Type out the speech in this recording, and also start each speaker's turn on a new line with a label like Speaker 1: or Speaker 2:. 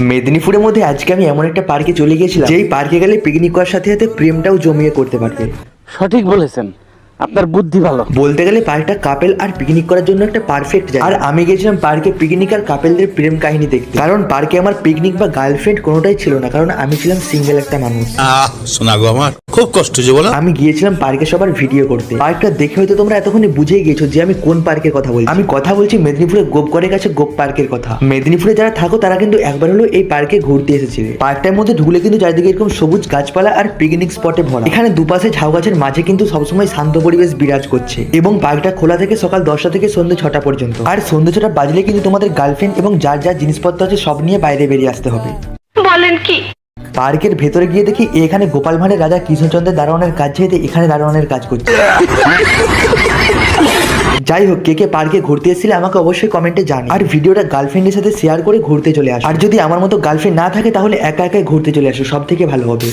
Speaker 1: মেদিনীপুরের মধ্যে আজকে আমি এমন একটা পার্কে চলে গিয়েছিলাম, যেই পার্কে গেলে পিকনিক করার সাথে সাথে প্রেমটাও জমিয়ে করতে পারবে।
Speaker 2: সঠিক বলেছেন, আপনার বুদ্ধি ভালো।
Speaker 1: বলতে গেলে পার্কটা কাপেল আর পিকনিক করার জন্য একটা পারফেক্ট জায়গা। আর আমি গেছিলাম পার্কে পিকনিক আর কাপেলদের প্রেম কাহিনী দেখতে, কারণ পার্কে আমার পিকনিক বা গার্লফ্রেন্ড কোনোটাই ছিল না, কারণ আমি ছিলাম সিঙ্গেল একটা মানুষ।
Speaker 3: শোনা গো, আমার খুব কষ্ট যে বলো।
Speaker 1: আমি গিয়েছিলাম পার্কে সবার ভিডিও করতে। পার্কটা দেখে হয়তো তোমরা এতক্ষণে বুঝেই গেছো যে আমি কোন পার্কের কথা বলছি। আমি কথা বলছি মেদিনীপুরের গোপগড়ের কাছে গোপ পার্কের কথা। মেদিনীপুরে যারা থাকো তারা কিন্তু একবার হলো এই পার্কে ঘুরতে এসেছিলে। পার্কটার মধ্যে ঢুকলে কিন্তু চারিদিকে এরকম সবুজ গাছপালা আর পিকনিক স্পটে ভরা। এখানে দুপাশে ঝাউ গাছের মাঝে কিন্তু সবসময় শান্ত পরিবেশ বিরাজ করছে, এবং পার্কটা খোলা থেকে সকাল 10টা থেকে সন্ধ্যে 6টা পর্যন্ত। আর সন্ধ্যে 6টা বাজলে কিন্তু তোমাদের গার্লফ্রেন্ড এবং যার যার জিনিসপত্র আছে সব নিয়ে বাইরে বেরিয়ে আসতে হবে।
Speaker 4: বলেন কি?
Speaker 1: পার্কের ভেতরে গিয়ে দেখি এখানে গোপাল ভাঁড়ের রাজা কৃষ্ণচন্দ্রের দারোয়ানের কাজ ছেড়ে এখানে দারোয়ানের কাজ করছে। যাই হোক, কে কে পার্কে ঘুরতে এসেছিলে আমাকে অবশ্যই কমেন্টে জানাও। আর ভিডিওটা গার্লফ্রেন্ডের সাথে শেয়ার করে ঘুরতে চলে আসো। আর যদি আমার মতো গার্লফ্রেন্ড না থাকে তাহলে একা একাই ঘুরতে চলে আসো, সব থেকে ভালো হবে।